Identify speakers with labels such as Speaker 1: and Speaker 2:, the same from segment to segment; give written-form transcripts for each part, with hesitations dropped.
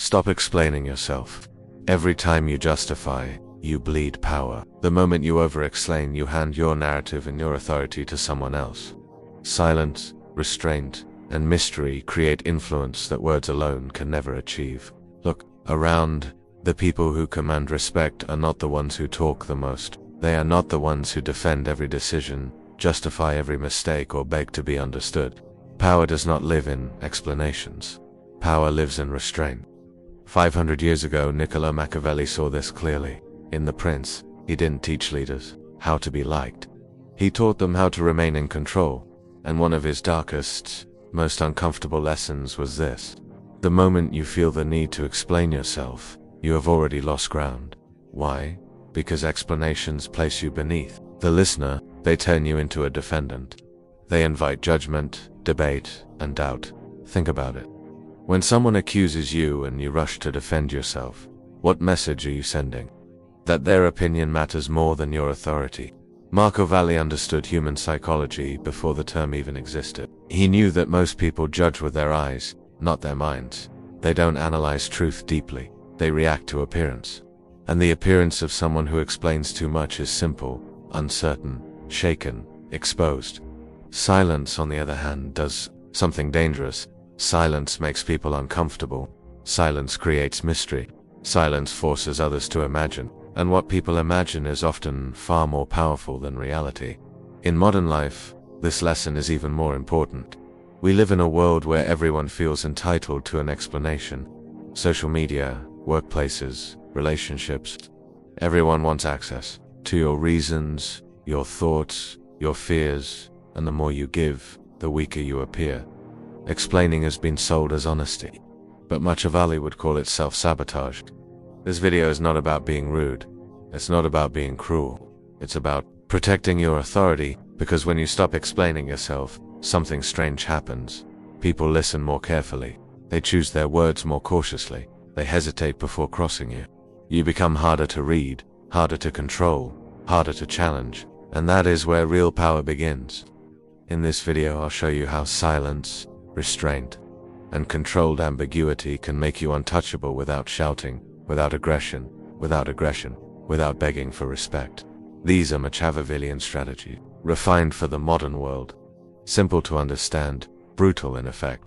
Speaker 1: Stop explaining yourself. Every time you justify, you bleed power. The moment you over-explain, you hand your narrative and your authority to someone else. Silence, restraint, and mystery create influence that words alone can never achieve. Look around. The people who command respect are not the ones who talk the most. They are not the ones who defend every decision, justify every mistake, or beg to be understood. Power does not live in explanations. Power lives in restraint. 500 years ago, Niccolo Machiavelli saw this clearly. In The Prince, he didn't teach leaders how to be liked. He taught them how to remain in control, and one of his darkest, most uncomfortable lessons was this. The moment you feel the need to explain yourself, you have already lost ground. Why? Because explanations place you beneath the listener. They turn you into a defendant. They invite judgment, debate, and doubt. Think about it. When someone accuses you and you rush to defend yourself, what message are you sending? That their opinion matters more than your authority. Machiavelli understood human psychology before the term even existed. He knew that most people judge with their eyes, not their minds. They don't analyze truth deeply. They react to appearance. And the appearance of someone who explains too much is simple, uncertain, shaken, exposed. Silence, on the other hand, does something dangerous. Silence makes people uncomfortable. Silence creates mystery. Silence forces others to imagine. And what people imagine is often far more powerful than reality. In modern life, this lesson is even more important. We live in a world where everyone feels entitled to an explanation. Social media, workplaces, relationships. Everyone wants access to your reasons, your thoughts, your fears, and the more you give, the weaker you appear. Explaining has been sold as honesty, but Machiavelli would call it self-sabotage. This video is not about being rude. It's not about being cruel. It's about protecting your authority, because when you stop explaining yourself, something strange happens. People listen more carefully. They choose their words more cautiously. They hesitate before crossing you. You become harder to read, harder to control, harder to challenge, and that is where real power begins. In this video, I'll show you how silence, restraint, and controlled ambiguity can make you untouchable without shouting, without aggression, without begging for respect. These are Machiavellian strategies, refined for the modern world. Simple to understand, brutal in effect.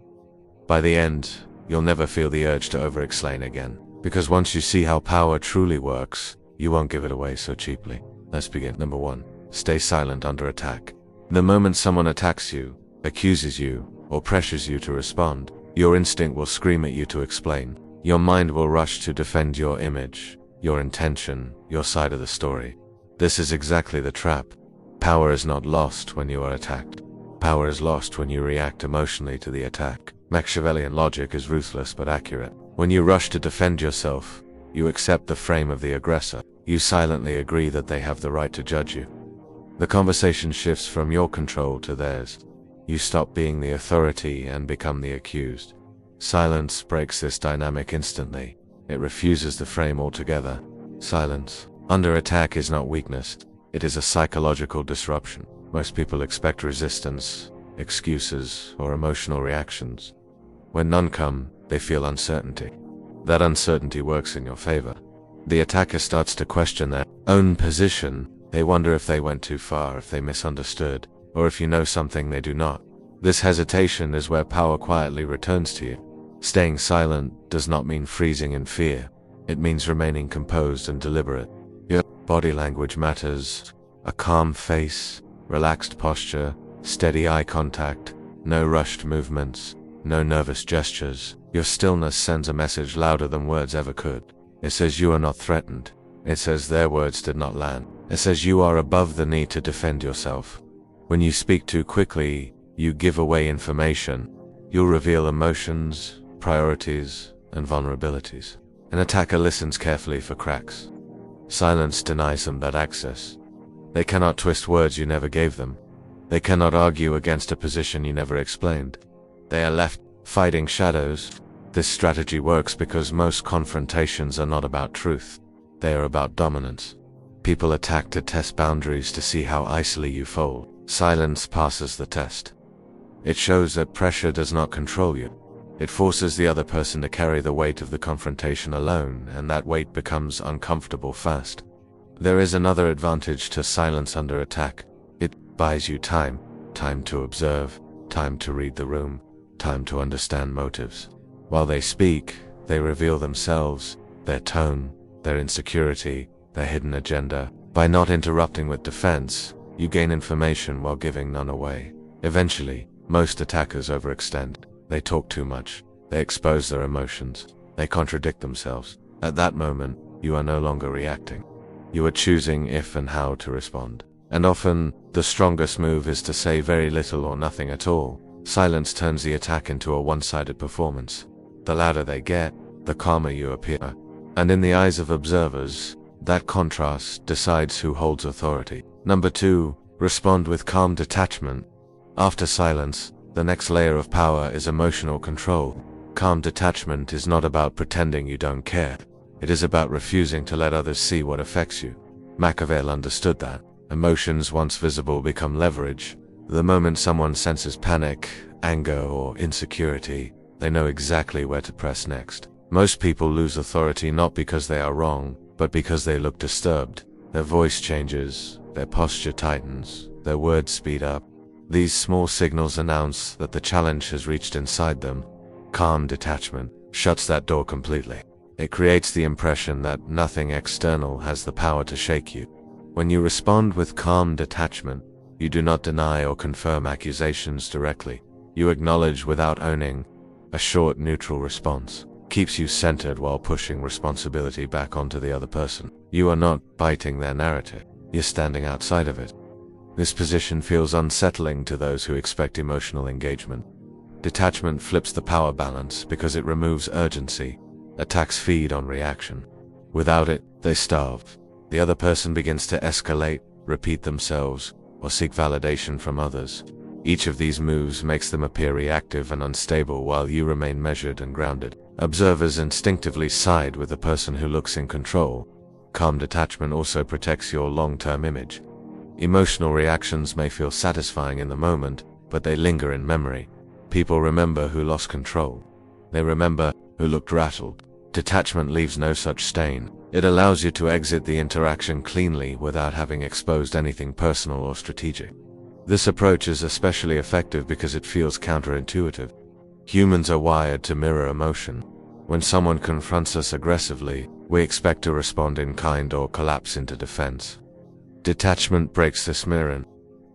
Speaker 1: By the end, you'll never feel the urge to over-explain again, because once you see how power truly works, you won't give it away so cheaply. Let's begin. Number 1. Stay silent under attack. The moment someone attacks you, accuses you, or pressures you to respond, your instinct will scream at you to explain. Your mind will rush to defend your image, your intention, your side of the story. This is exactly the trap. Power is not lost when you are attacked. Power is lost when you react emotionally to the attack. Machiavellian logic is ruthless but accurate. When you rush to defend yourself, you accept the frame of the aggressor. You silently agree that they have the right to judge you. The conversation shifts from your control to theirs. You stop being the authority and become the accused. Silence breaks this dynamic instantly. It refuses the frame altogether. Silence under attack is not weakness. It is a psychological disruption. Most people expect resistance, excuses, or emotional reactions. When none come, they feel uncertainty. That uncertainty works in your favor. The attacker starts to question their own position. They wonder if they went too far, if they misunderstood, or if you know something they do not. This hesitation is where power quietly returns to you. Staying silent does not mean freezing in fear. It means remaining composed and deliberate. Your body language matters. A calm face, relaxed posture, steady eye contact, no rushed movements, no nervous gestures. Your stillness sends a message louder than words ever could. It says you are not threatened. It says their words did not land. It says you are above the need to defend yourself. When you speak too quickly, you give away information. You'll reveal emotions, priorities, and vulnerabilities. An attacker listens carefully for cracks. Silence denies them that access. They cannot twist words you never gave them. They cannot argue against a position you never explained. They are left fighting shadows. This strategy works because most confrontations are not about truth. They are about dominance. People attack to test boundaries, to see how easily you fold. Silence passes the test. It shows that pressure does not control you. It forces the other person to carry the weight of the confrontation alone, and that weight becomes uncomfortable fast. There is another advantage to silence under attack. It buys you time. Time to observe, time to read the room, time to understand motives. While they speak, they reveal themselves, their tone, their insecurity, their hidden agenda. By not interrupting with defense, you gain information while giving none away. Eventually, most attackers overextend. They talk too much. They expose their emotions. They contradict themselves. At that moment, you are no longer reacting. You are choosing if and how to respond. And often, the strongest move is to say very little or nothing at all. Silence turns the attack into a one-sided performance. The louder they get, the calmer you appear. And in the eyes of observers, that contrast decides who holds authority. Number 2, respond with calm detachment. After silence, the next layer of power is emotional control. Calm detachment is not about pretending you don't care. It is about refusing to let others see what affects you. Machiavelli understood that. Emotions once visible become leverage. The moment someone senses panic, anger, or insecurity, they know exactly where to press next. Most people lose authority not because they are wrong, but because they look disturbed. Their voice changes, their posture tightens, their words speed up. These small signals announce that the challenge has reached inside them. Calm detachment shuts that door completely. It creates the impression that nothing external has the power to shake you. When you respond with calm detachment, you do not deny or confirm accusations directly. You acknowledge without owning. A short, neutral response keeps you centered while pushing responsibility back onto the other person. You are not biting their narrative. You're standing outside of it. This position feels unsettling to those who expect emotional engagement. Detachment flips the power balance because it removes urgency. Attacks feed on reaction. Without it, they starve. The other person begins to escalate, repeat themselves, or seek validation from others. Each of these moves makes them appear reactive and unstable while you remain measured and grounded. Observers instinctively side with the person who looks in control. Calm detachment also protects your long-term image. Emotional reactions may feel satisfying in the moment, but they linger in memory. People remember who lost control. They remember who looked rattled. Detachment leaves no such stain. It allows you to exit the interaction cleanly without having exposed anything personal or strategic. This approach is especially effective because it feels counterintuitive. Humans are wired to mirror emotion. When someone confronts us aggressively, we expect to respond in kind or collapse into defense. Detachment breaks this mirroring.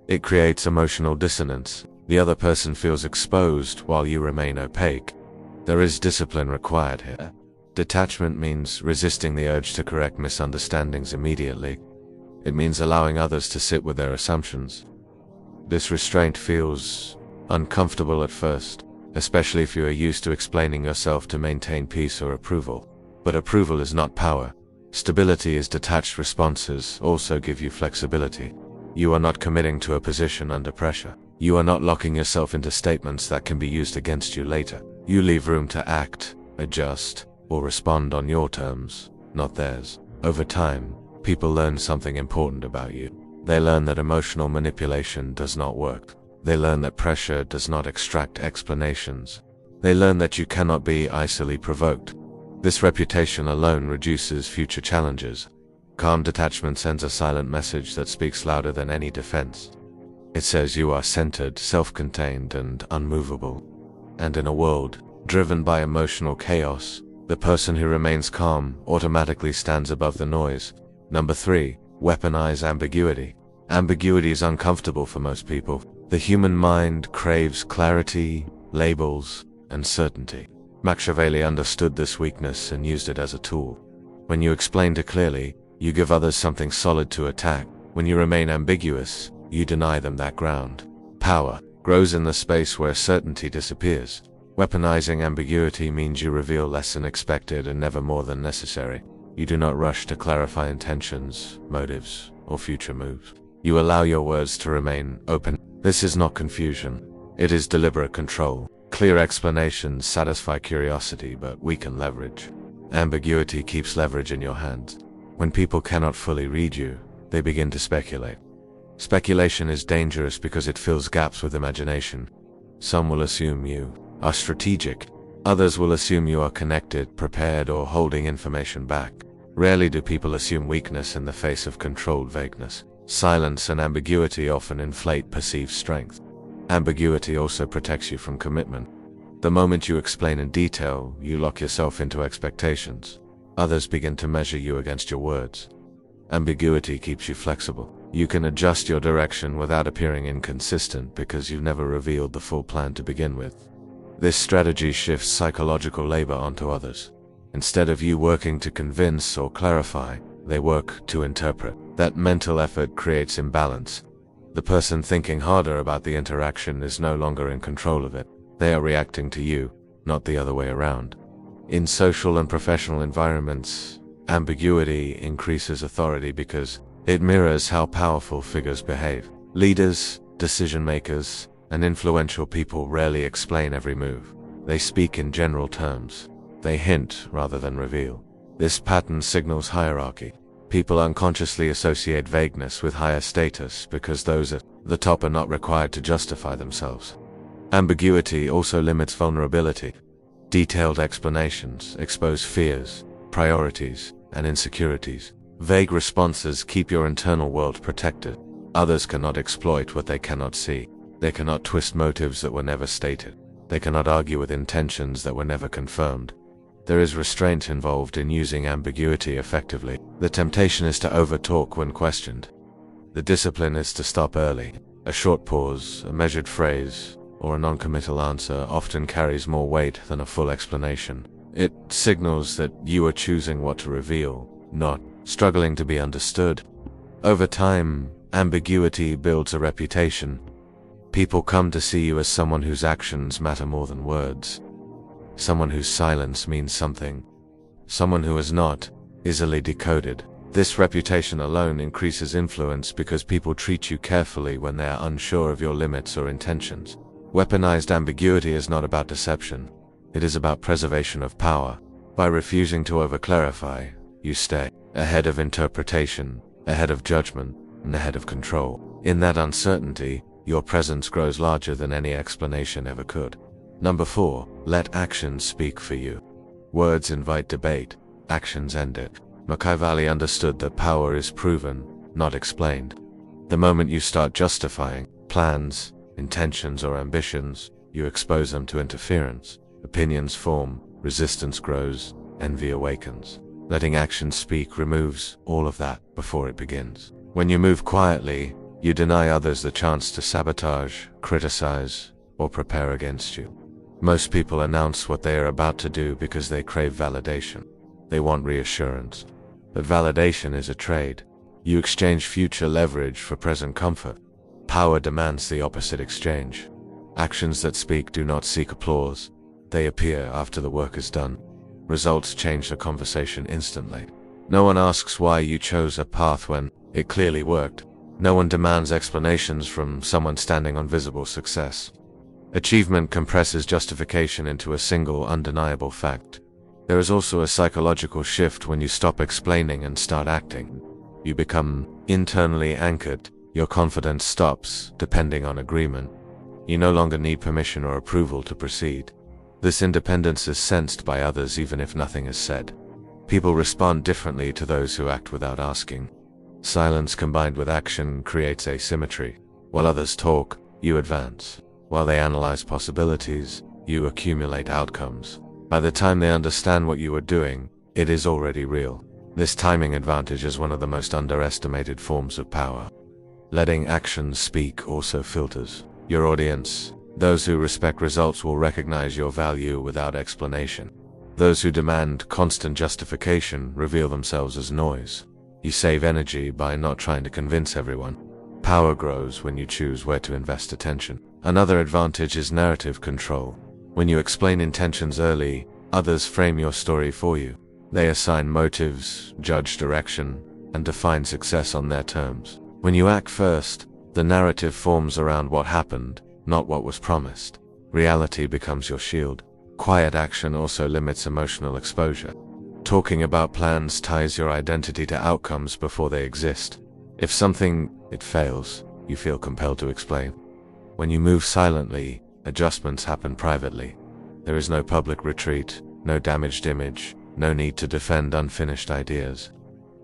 Speaker 1: It creates emotional dissonance. The other person feels exposed while you remain opaque. There is discipline required here. Detachment means resisting the urge to correct misunderstandings immediately. It means allowing others to sit with their assumptions. This restraint feels uncomfortable at first, especially if you are used to explaining yourself to maintain peace or approval. But approval is not power. Stability is detached responses also give you flexibility. You are not committing to a position under pressure. You are not locking yourself into statements that can be used against you later. You leave room to act, adjust, or respond on your terms, not theirs. Over time, people learn something important about you. They learn that emotional manipulation does not work. They learn that pressure does not extract explanations. They learn that you cannot be easily provoked. This reputation alone reduces future challenges. Calm detachment sends a silent message that speaks louder than any defense. It says you are centered, self-contained, and unmovable. And in a world driven by emotional chaos, the person who remains calm automatically stands above the noise. Number 3, weaponize ambiguity. Ambiguity is uncomfortable for most people. The human mind craves clarity, labels, and certainty. Machiavelli understood this weakness and used it as a tool. When you explain too clearly, you give others something solid to attack. When you remain ambiguous, you deny them that ground. Power grows in the space where certainty disappears. Weaponizing ambiguity means you reveal less than expected and never more than necessary. You do not rush to clarify intentions, motives, or future moves. You allow your words to remain open. This is not confusion. It is deliberate control. Clear explanations satisfy curiosity but weaken leverage. Ambiguity keeps leverage in your hands. When people cannot fully read you, they begin to speculate. Speculation is dangerous because it fills gaps with imagination. Some will assume you are strategic. Others will assume you are connected, prepared, or holding information back. Rarely do people assume weakness in the face of controlled vagueness. Silence and ambiguity often inflate perceived strength. Ambiguity also protects you from commitment. The moment you explain in detail, you lock yourself into expectations. Others begin to measure you against your words. Ambiguity keeps you flexible. You can adjust your direction without appearing inconsistent because you've never revealed the full plan to begin with. This strategy shifts psychological labor onto others. Instead of you working to convince or clarify, they work to interpret. That mental effort creates imbalance. The person thinking harder about the interaction is no longer in control of it. They are reacting to you, not the other way around. In social and professional environments, ambiguity increases authority because it mirrors how powerful figures behave. Leaders, decision-makers, and influential people rarely explain every move. They speak in general terms. They hint rather than reveal. This pattern signals hierarchy. People unconsciously associate vagueness with higher status because those at the top are not required to justify themselves. Ambiguity also limits vulnerability. Detailed explanations expose fears, priorities, and insecurities. Vague responses keep your internal world protected. Others cannot exploit what they cannot see. They cannot twist motives that were never stated. They cannot argue with intentions that were never confirmed. There is restraint involved in using ambiguity effectively. The temptation is to overtalk when questioned. The discipline is to stop early. A short pause, a measured phrase, or a non-committal answer often carries more weight than a full explanation. It signals that you are choosing what to reveal, not struggling to be understood. Over time, ambiguity builds a reputation. People come to see you as someone whose actions matter more than words. Someone whose silence means something. Someone who is not easily decoded. This reputation alone increases influence because people treat you carefully when they are unsure of your limits or intentions. Weaponized ambiguity is not about deception. It is about preservation of power. By refusing to over-clarify, you stay ahead of interpretation, ahead of judgment, and ahead of control. In that uncertainty, your presence grows larger than any explanation ever could. Number 4, let actions speak for you. Words invite debate, actions end it. Machiavelli understood that power is proven, not explained. The moment you start justifying plans, intentions, or ambitions, you expose them to interference. Opinions form, resistance grows, envy awakens. Letting actions speak removes all of that before it begins. When you move quietly, you deny others the chance to sabotage, criticize, or prepare against you. Most people announce what they are about to do because they crave validation. They want reassurance. But validation is a trade. You exchange future leverage for present comfort. Power demands the opposite exchange. Actions that speak do not seek applause. They appear after the work is done. Results change the conversation instantly. No one asks why you chose a path when it clearly worked. No one demands explanations from someone standing on visible success. Achievement compresses justification into a single, undeniable fact. There is also a psychological shift when you stop explaining and start acting. You become internally anchored. Your confidence stops depending on agreement. You no longer need permission or approval to proceed. This independence is sensed by others even if nothing is said. People respond differently to those who act without asking. Silence combined with action creates asymmetry. While others talk, you advance. While they analyze possibilities, you accumulate outcomes. By the time they understand what you are doing, it is already real. This timing advantage is one of the most underestimated forms of power. Letting actions speak also filters your audience. Those who respect results will recognize your value without explanation. Those who demand constant justification reveal themselves as noise. You save energy by not trying to convince everyone. Power grows when you choose where to invest attention. Another advantage is narrative control. When you explain intentions early, others frame your story for you. They assign motives, judge direction, and define success on their terms. When you act first, the narrative forms around what happened, not what was promised. Reality becomes your shield. Quiet action also limits emotional exposure. Talking about plans ties your identity to outcomes before they exist. If something fails, you feel compelled to explain. When you move silently, adjustments happen privately. There is no public retreat, no damaged image, no need to defend unfinished ideas.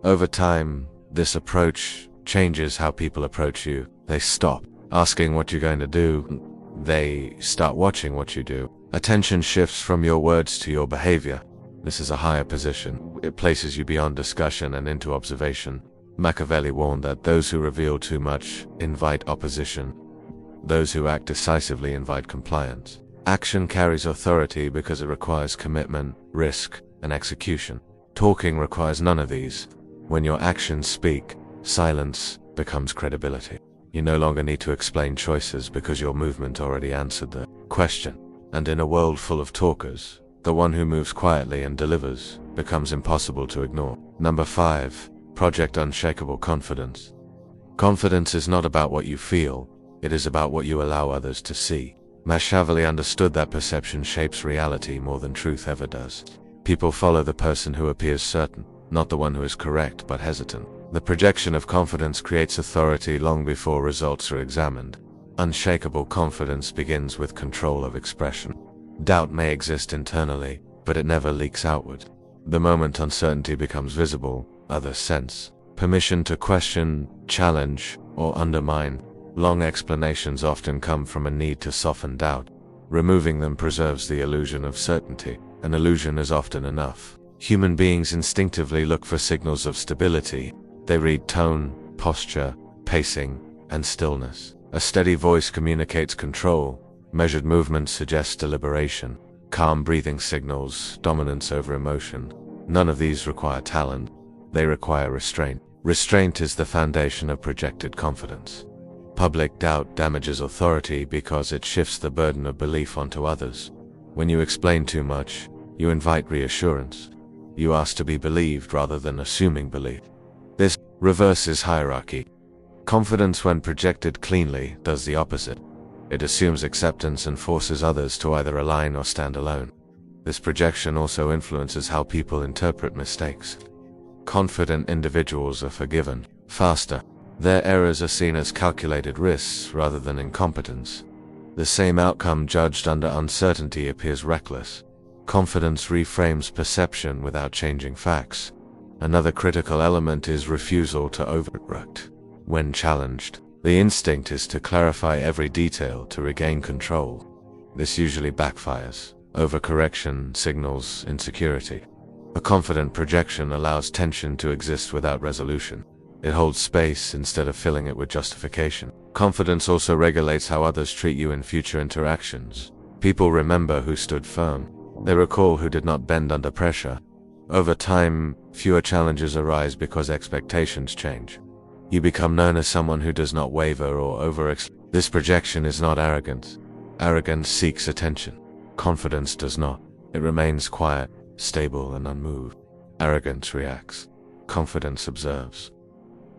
Speaker 1: Over time, this approach changes how people approach you. They stop asking what you're going to do. They start watching what you do. Attention shifts from your words to your behavior. This is a higher position. It places you beyond discussion and into observation. Machiavelli warned that those who reveal too much invite opposition. Those who act decisively invite compliance. Action carries authority because it requires commitment, risk, and execution. Talking requires none of these. When your actions speak, silence becomes credibility. You no longer need to explain choices because your movement already answered the question. And in a world full of talkers, the one who moves quietly and delivers becomes impossible to ignore. Number 5. Project unshakable confidence. Confidence is not about what you feel, it is about what you allow others to see. Machiavelli understood that perception shapes reality more than truth ever does. People follow the person who appears certain, not the one who is correct but hesitant. The projection of confidence creates authority long before results are examined. Unshakable confidence begins with control of expression. Doubt may exist internally, but it never leaks outward. The moment uncertainty becomes visible, others sense permission to question, challenge, or undermine. Long explanations often come from a need to soften doubt. Removing them preserves the illusion of certainty. An illusion is often enough. Human beings instinctively look for signals of stability. They read tone, posture, pacing, and stillness. A steady voice communicates control. Measured movements suggest deliberation. Calm breathing signals dominance over emotion. None of these require talent. They require restraint. Restraint is the foundation of projected confidence. Public doubt damages authority because it shifts the burden of belief onto others. When you explain too much, you invite reassurance. You ask to be believed rather than assuming belief. This reverses hierarchy. Confidence, when projected cleanly, does the opposite. It assumes acceptance and forces others to either align or stand alone. This projection also influences how people interpret mistakes. Confident individuals are forgiven faster. Their errors are seen as calculated risks rather than incompetence. The same outcome judged under uncertainty appears reckless. Confidence reframes perception without changing facts. Another critical element is refusal to overreact. When challenged, the instinct is to clarify every detail to regain control. This usually backfires. Overcorrection signals insecurity. A confident projection allows tension to exist without resolution. It holds space instead of filling it with justification. Confidence also regulates how others treat you in future interactions. People remember who stood firm. They recall who did not bend under pressure. Over time, fewer challenges arise because expectations change. You become known as someone who does not waver or overextend. This projection is not arrogance. Arrogance seeks attention. Confidence does not. It remains quiet, stable, and unmoved. Arrogance reacts. Confidence observes.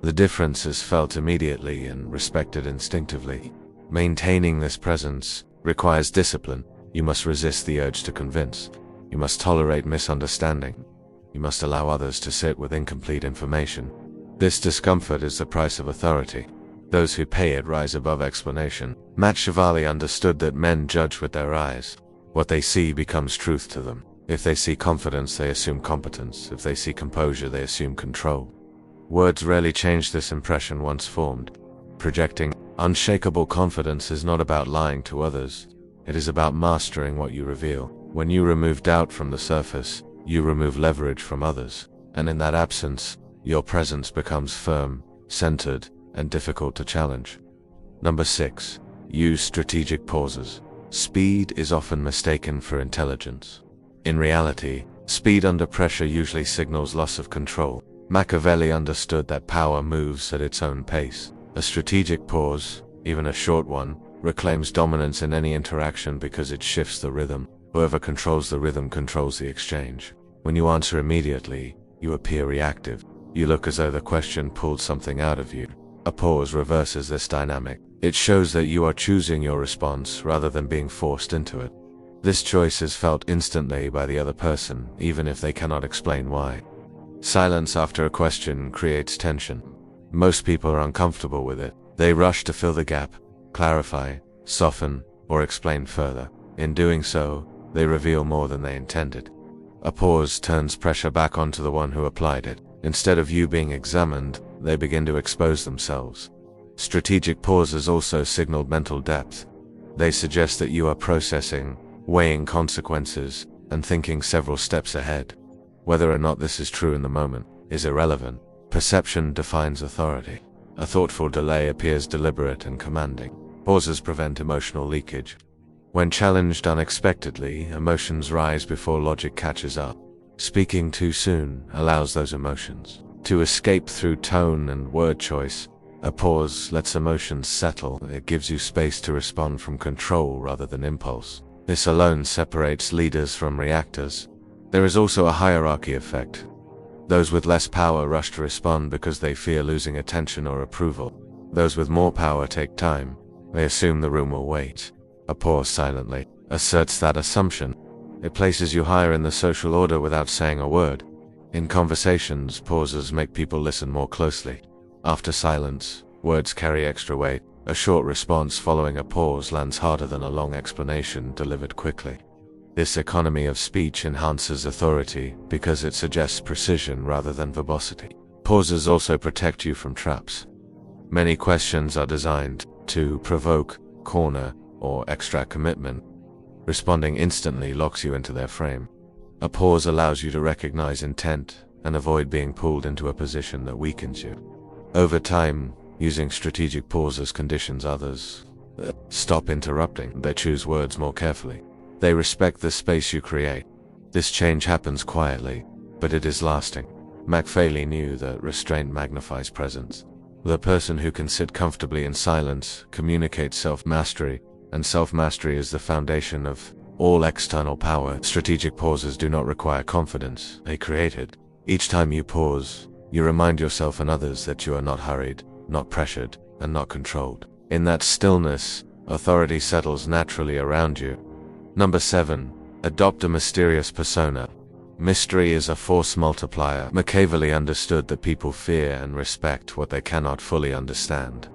Speaker 1: The difference is felt immediately and respected instinctively. Maintaining this presence requires discipline. You must resist the urge to convince. You must tolerate misunderstanding. You must allow others to sit with incomplete information. This discomfort is the price of authority. Those who pay it rise above explanation. Machiavelli understood that men judge with their eyes. What they see becomes truth to them. If they see confidence, they assume competence. If they see composure, they assume control. Words rarely change this impression once formed. Projecting unshakable confidence is not about lying to others. It is about mastering what you reveal. When you remove doubt from the surface, you remove leverage from others. And in that absence, your presence becomes firm, centered, and difficult to challenge. Number 6. Use strategic pauses. Speed is often mistaken for intelligence. In reality, speed under pressure usually signals loss of control. Machiavelli understood that power moves at its own pace. A strategic pause, even a short one, reclaims dominance in any interaction because it shifts the rhythm. Whoever controls the rhythm controls the exchange. When you answer immediately, you appear reactive. You look as though the question pulled something out of you. A pause reverses this dynamic. It shows that you are choosing your response rather than being forced into it. This choice is felt instantly by the other person, even if they cannot explain why. Silence after a question creates tension. Most people are uncomfortable with it. They rush to fill the gap, clarify, soften, or explain further. In doing so, they reveal more than they intended. A pause turns pressure back onto the one who applied it. Instead of you being examined, they begin to expose themselves. Strategic pauses also signal mental depth. They suggest that you are processing, weighing consequences, and thinking several steps ahead. Whether or not this is true in the moment is irrelevant. Perception defines authority. A thoughtful delay appears deliberate and commanding. Pauses prevent emotional leakage. When challenged unexpectedly, emotions rise before logic catches up. Speaking too soon allows those emotions to escape through tone and word choice. A pause lets emotions settle. It gives you space to respond from control rather than impulse. This alone separates leaders from reactors. There is also a hierarchy effect. Those with less power rush to respond because they fear losing attention or approval. Those with more power take time. They assume the room will wait. A pause silently asserts that assumption. It places you higher in the social order without saying a word. In conversations, pauses make people listen more closely. After silence, words carry extra weight. A short response following a pause lands harder than a long explanation delivered quickly. This economy of speech enhances authority because it suggests precision rather than verbosity. Pauses also protect you from traps. Many questions are designed to provoke, corner, or extract commitment. Responding instantly locks you into their frame. A pause allows you to recognize intent and avoid being pulled into a position that weakens you. Over time, using strategic pauses conditions others. Stop interrupting. They choose words more carefully. They respect the space you create. This change happens quietly, but it is lasting. Machiavelli knew that restraint magnifies presence. The person who can sit comfortably in silence communicates self-mastery, and self-mastery is the foundation of all external power. Strategic pauses do not require confidence, they create it. Each time you pause, you remind yourself and others that you are not hurried, not pressured, and not controlled. In that stillness, authority settles naturally around you. Number 7. Adopt a mysterious persona. Mystery is a force multiplier. Machiavelli understood that people fear and respect what they cannot fully understand.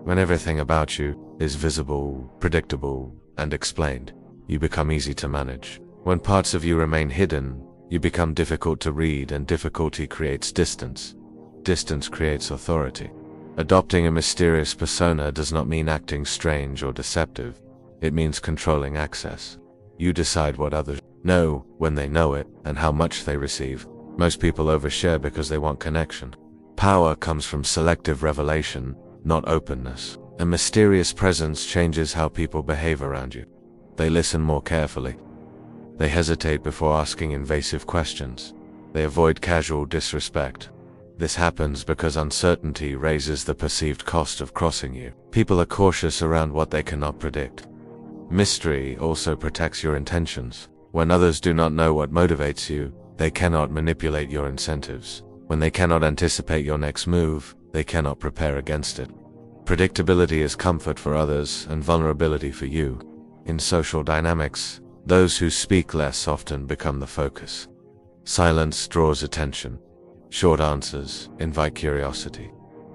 Speaker 1: When everything about you is visible, predictable, and explained, you become easy to manage. When parts of you remain hidden, you become difficult to read, and difficulty creates distance. Distance creates authority. Adopting a mysterious persona does not mean acting strange or deceptive. It means controlling access. You decide what others know, when they know it, and how much they receive. Most people overshare because they want connection. Power comes from selective revelation, not openness. A mysterious presence changes how people behave around you. They listen more carefully. They hesitate before asking invasive questions. They avoid casual disrespect. This happens because uncertainty raises the perceived cost of crossing you. People are cautious around what they cannot predict. Mystery also protects your intentions. When others do not know what motivates you, they cannot manipulate your incentives. When they cannot anticipate your next move, they cannot prepare against it. Predictability is comfort for others and vulnerability for you. In social dynamics, those who speak less often become the focus. Silence draws attention. Short answers invite curiosity.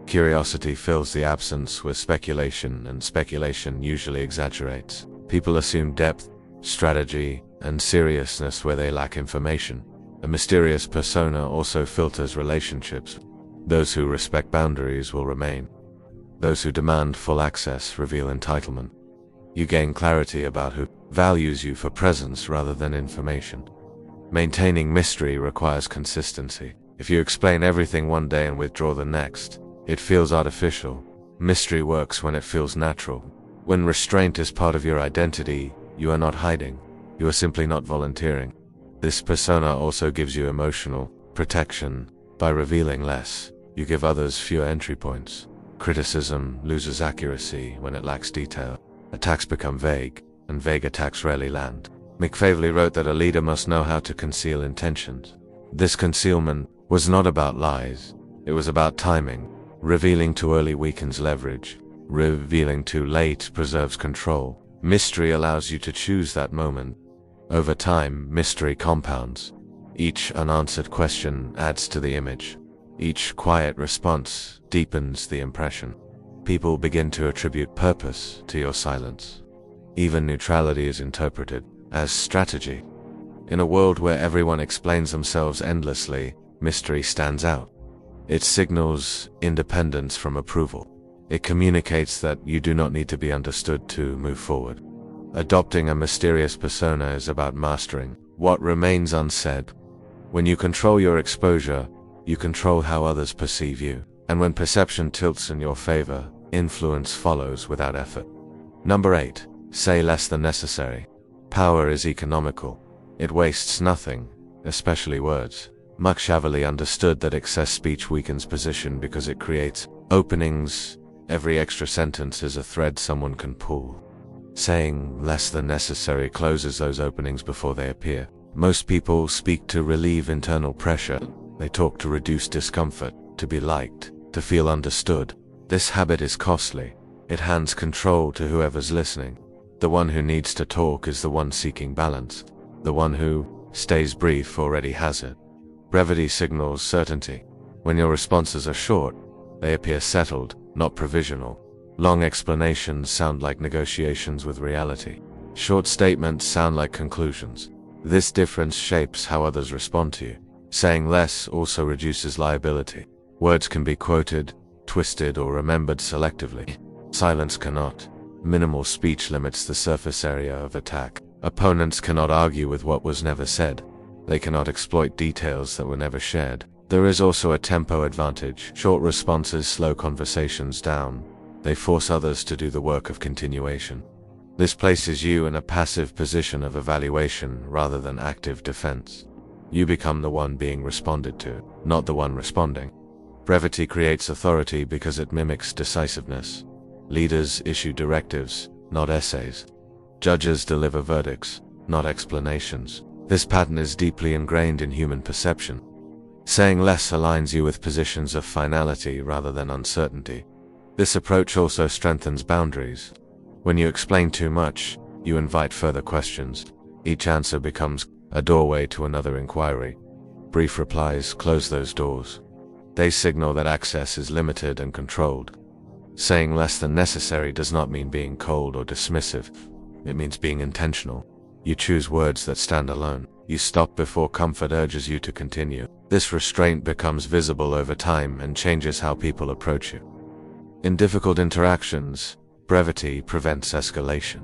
Speaker 1: Curiosity fills the absence with speculation, and speculation usually exaggerates. People assume depth, strategy, and seriousness where they lack information. A mysterious persona also filters relationships. Those who respect boundaries will remain. Those who demand full access reveal entitlement. You gain clarity about who values you for presence rather than information. Maintaining mystery requires consistency. If you explain everything one day and withdraw the next, it feels artificial. Mystery works when it feels natural. When restraint is part of your identity, you are not hiding. You are simply not volunteering. This persona also gives you emotional protection. By revealing less, you give others fewer entry points. Criticism loses accuracy when it lacks detail. Attacks become vague, and vague attacks rarely land. Machiavelli wrote that a leader must know how to conceal intentions. This concealment was not about lies, it was about timing. Revealing too early weakens leverage. Revealing too late preserves control. Mystery allows you to choose that moment. Over time, mystery compounds. Each unanswered question adds to the image. Each quiet response deepens the impression. People begin to attribute purpose to your silence. Even neutrality is interpreted. as strategy. In a world where everyone explains themselves endlessly, mystery stands out. It signals independence from approval. It communicates that you do not need to be understood to move forward. Adopting a mysterious persona is about mastering what remains unsaid. When you control your exposure, you control how others perceive you. And when perception tilts in your favor, influence follows without effort. Number 8. Say less than necessary. Power is economical. It wastes nothing, especially words. Machiavelli understood that excess speech weakens position because it creates openings. Every extra sentence is a thread someone can pull. Saying less than necessary closes those openings before they appear. Most people speak to relieve internal pressure. They talk to reduce discomfort, to be liked, to feel understood. This habit is costly. It hands control to whoever's listening. The one who needs to talk is the one seeking balance. The one who stays brief already has it. Brevity signals certainty. When your responses are short, they appear settled, not provisional. Long explanations sound like negotiations with reality. Short statements sound like conclusions. This difference shapes how others respond to you. Saying less also reduces liability. Words can be quoted, twisted, or remembered selectively. Silence cannot. Minimal speech limits the surface area of attack. Opponents cannot argue with what was never said. They cannot exploit details that were never shared. There is also a tempo advantage. Short responses slow conversations down. They force others to do the work of continuation. This places you in a passive position of evaluation rather than active defense. You become the one being responded to, not the one responding. Brevity creates authority because it mimics decisiveness. Leaders issue directives, not essays. Judges deliver verdicts, not explanations. This pattern is deeply ingrained in human perception. Saying less aligns you with positions of finality rather than uncertainty. This approach also strengthens boundaries. When you explain too much, you invite further questions. Each answer becomes a doorway to another inquiry. Brief replies close those doors. They signal that access is limited and controlled. Saying less than necessary does not mean being cold or dismissive. It means being intentional. You choose words that stand alone. You stop before comfort urges you to continue. This restraint becomes visible over time and changes how people approach you. In difficult interactions, brevity prevents escalation.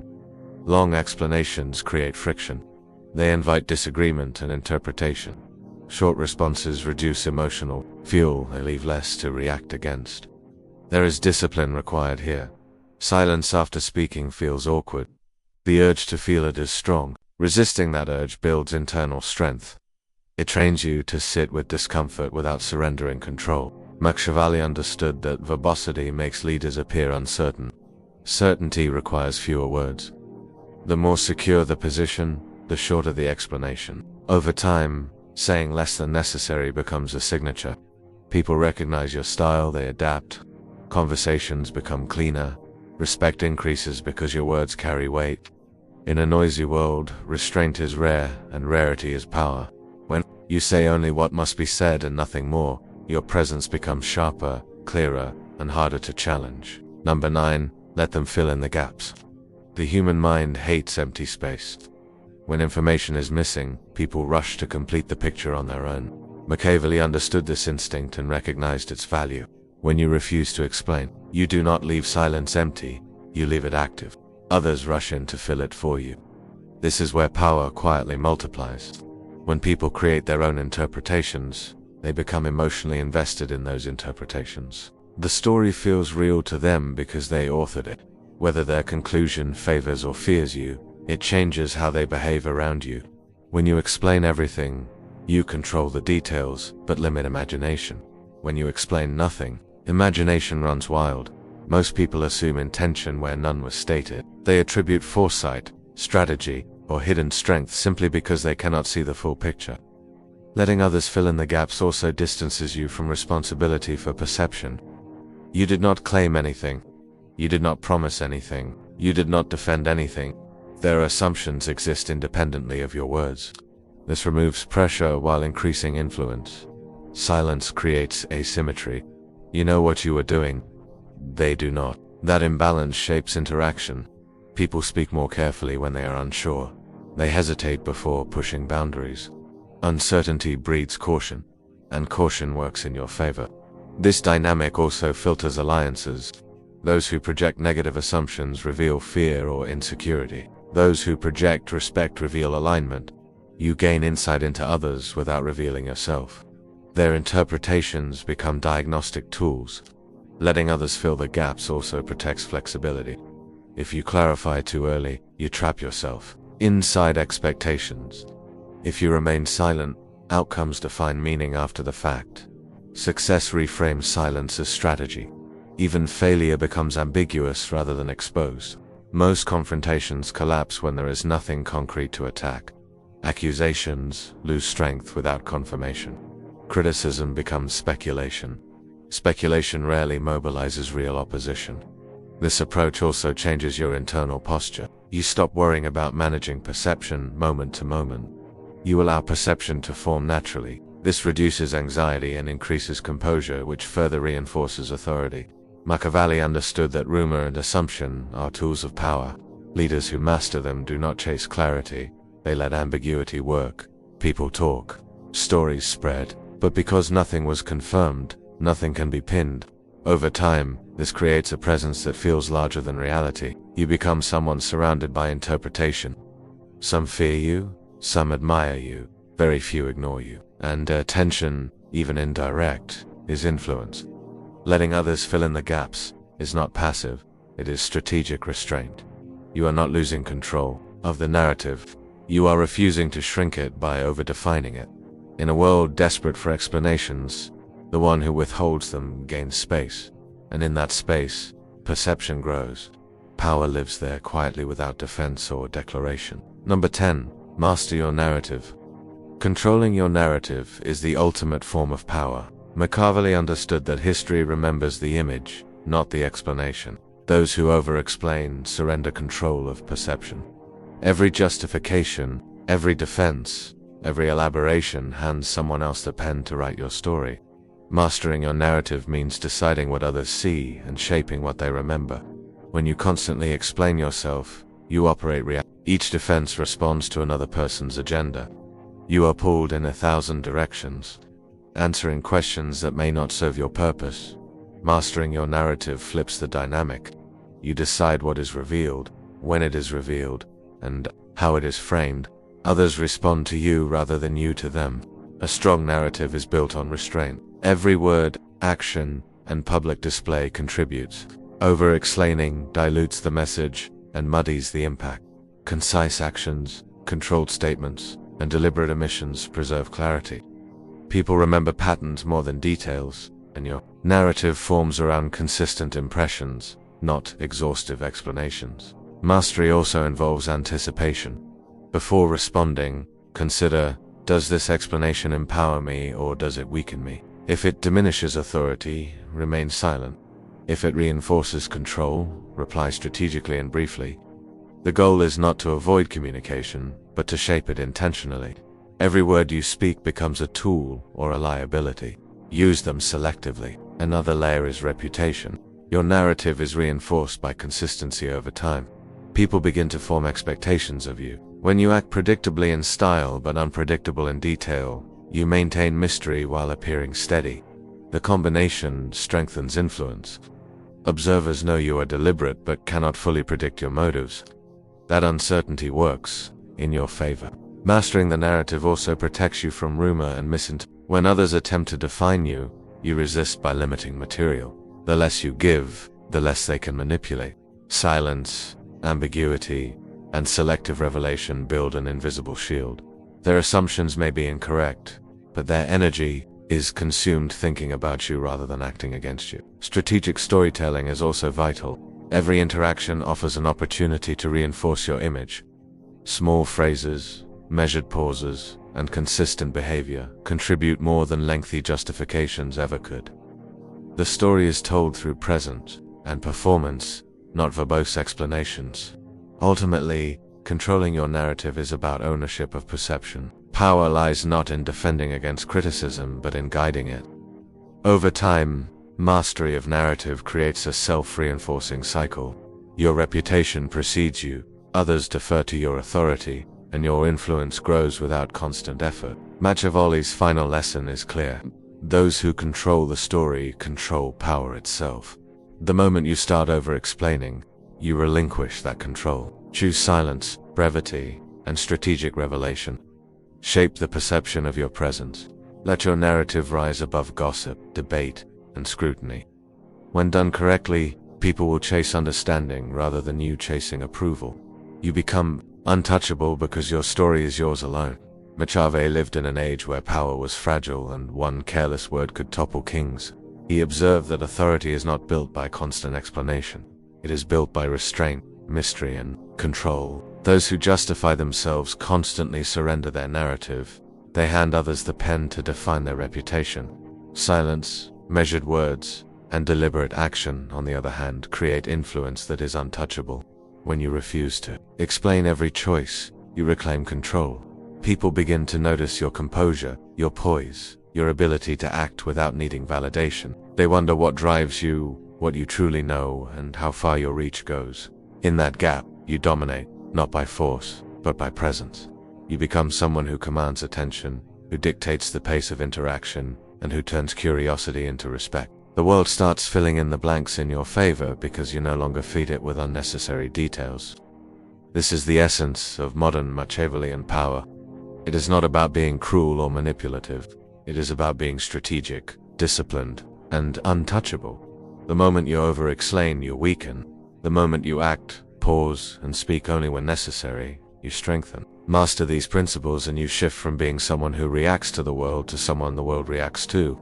Speaker 1: Long explanations create friction. They invite disagreement and interpretation. Short responses reduce emotional fuel. They leave less to react against. There is discipline required here. Silence after speaking feels awkward. The urge to feel it is strong. Resisting that urge builds internal strength. It trains you to sit with discomfort without surrendering control. Machiavelli understood that verbosity makes leaders appear uncertain. Certainty requires fewer words. The more secure the position, the shorter the explanation. Over time, saying less than necessary becomes a signature. People recognize your style, they adapt. Conversations become cleaner. Respect increases because your words carry weight. In a noisy world, restraint is rare, and rarity is power. When you say only what must be said and nothing more, your presence becomes sharper, clearer, and harder to challenge. Number 9. Let them fill in the gaps. The human mind hates empty space. When information is missing, people rush to complete the picture on their own. Machiavelli understood this instinct and recognized its value. When you refuse to explain, you do not leave silence empty, you leave it active. Others rush in to fill it for you. This is where power quietly multiplies. When people create their own interpretations, they become emotionally invested in those interpretations. The story feels real to them because they authored it. Whether their conclusion favors or fears you, it changes how they behave around you. When you explain everything, you control the details, but limit imagination. When you explain nothing, imagination runs wild. Most people assume intention where none was stated. They attribute foresight, strategy, or hidden strength simply because they cannot see the full picture. Letting others fill in the gaps also distances you from responsibility for perception. You did not claim anything. You did not promise anything. You did not defend anything. Their assumptions exist independently of your words. This removes pressure while increasing influence. Silence creates asymmetry. You know what you are doing. They do not. That imbalance shapes interaction. People speak more carefully when they are unsure. They hesitate before pushing boundaries. Uncertainty breeds caution, and caution works in your favor. This dynamic also filters alliances. Those who project negative assumptions reveal fear or insecurity. Those who project respect reveal alignment. You gain insight into others without revealing yourself. Their interpretations become diagnostic tools. Letting others fill the gaps also protects flexibility. If you clarify too early, you trap yourself inside expectations. If you remain silent, outcomes define meaning after the fact. Success reframes silence as strategy. Even failure becomes ambiguous rather than exposed. Most confrontations collapse when there is nothing concrete to attack. Accusations lose strength without confirmation. Criticism becomes speculation. Speculation rarely mobilizes real opposition. This approach also changes your internal posture. You stop worrying about managing perception moment to moment. You allow perception to form naturally. This reduces anxiety and increases composure, which further reinforces authority. Machiavelli understood that rumor and assumption are tools of power. Leaders who master them do not chase clarity, they let ambiguity work. People talk, stories spread, but because nothing was confirmed, nothing can be pinned. Over time, this creates a presence that feels larger than reality. You become someone surrounded by interpretation. Some fear you, some admire you, very few ignore you. And attention, even indirect, is influence. Letting others fill in the gaps is not passive, it is strategic restraint. You are not losing control of the narrative. You are refusing to shrink it by overdefining it. In a world desperate for explanations, the one who withholds them gains space. And in that space, perception grows. Power lives there quietly without defense or declaration. Number 10. Master your narrative. Controlling your narrative is the ultimate form of power. Machiavelli understood that history remembers the image, not the explanation. Those who over-explain surrender control of perception. Every justification, every defense, every elaboration hands someone else the pen to write your story. Mastering your narrative means deciding what others see and shaping what they remember. When you constantly explain yourself, you operate reality. Each defense responds to another person's agenda. You are pulled in 1,000 directions, answering questions that may not serve your purpose. Mastering your narrative flips the dynamic. You decide what is revealed, when it is revealed, and how it is framed. Others respond to you rather than you to them. A strong narrative is built on restraint. Every word, action, and public display contributes. Over-explaining dilutes the message and muddies the impact. Concise actions, controlled statements, and deliberate omissions preserve clarity. People remember patterns more than details, and your narrative forms around consistent impressions, not exhaustive explanations. Mastery also involves anticipation. Before responding, consider, does this explanation empower me or does it weaken me? If it diminishes authority, remain silent. If it reinforces control, reply strategically and briefly. The goal is not to avoid communication, but to shape it intentionally. Every word you speak becomes a tool or a liability. Use them selectively. Another layer is reputation. Your narrative is reinforced by consistency over time. People begin to form expectations of you. When you act predictably in style but unpredictable in detail, you maintain mystery while appearing steady. The combination strengthens influence. Observers know you are deliberate but cannot fully predict your motives. That uncertainty works in your favor. Mastering the narrative also protects you from rumor and misinterpretation. When others attempt to define you, you resist by limiting material. The less you give, the less they can manipulate. Silence, ambiguity, and selective revelation build an invisible shield. Their assumptions may be incorrect, but their energy is consumed thinking about you rather than acting against you. Strategic storytelling is also vital. Every interaction offers an opportunity to reinforce your image. Small phrases, measured pauses, and consistent behavior contribute more than lengthy justifications ever could. The story is told through presence and performance, not verbose explanations. Ultimately, controlling your narrative is about ownership of perception. Power lies not in defending against criticism, but in guiding it. Over time, mastery of narrative creates a self-reinforcing cycle. Your reputation precedes you, others defer to your authority, and your influence grows without constant effort. Machiavelli's final lesson is clear. Those who control the story control power itself. The moment you start over-explaining, you relinquish that control. Choose silence, brevity, and strategic revelation. Shape the perception of your presence. Let your narrative rise above gossip, debate, and scrutiny. When done correctly, people will chase understanding rather than you chasing approval. You become untouchable because your story is yours alone. Machiavelli lived in an age where power was fragile and one careless word could topple kings. He observed that authority is not built by constant explanation. It is built by restraint, mystery, and control. Those who justify themselves constantly surrender their narrative. They hand others the pen to define their reputation. Silence, measured words, and deliberate action, on the other hand, create influence that is untouchable. When you refuse to explain every choice, you reclaim control. People begin to notice your composure, your poise, your ability to act without needing validation. They wonder what drives you, what you truly know, and how far your reach goes. In that gap, you dominate, not by force, but by presence. You become someone who commands attention, who dictates the pace of interaction, and who turns curiosity into respect. The world starts filling in the blanks in your favor because you no longer feed it with unnecessary details. This is the essence of modern Machiavellian power. It is not about being cruel or manipulative. It is about being strategic, disciplined, and untouchable. The moment you over-explain, you weaken. The moment you act, pause, and speak only when necessary, you strengthen. Master these principles and you shift from being someone who reacts to the world to someone the world reacts to.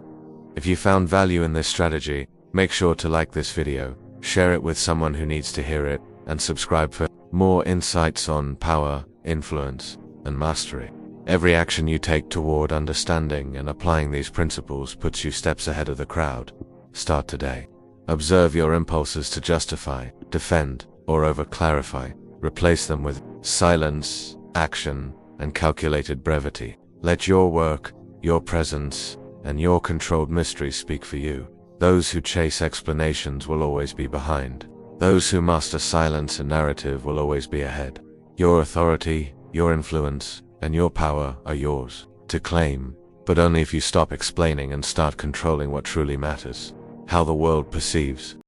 Speaker 1: If you found value in this strategy, make sure to like this video, share it with someone who needs to hear it, and subscribe for more insights on power, influence, and mastery. Every action you take toward understanding and applying these principles puts you steps ahead of the crowd. Start today. Observe your impulses to justify, defend, or over-clarify. Replace them with silence, action, and calculated brevity. Let your work, your presence, and your controlled mystery speak for you. Those who chase explanations will always be behind. Those who master silence and narrative will always be ahead. Your authority, your influence, and your power are yours to claim, but only if you stop explaining and start controlling what truly matters: how the world perceives,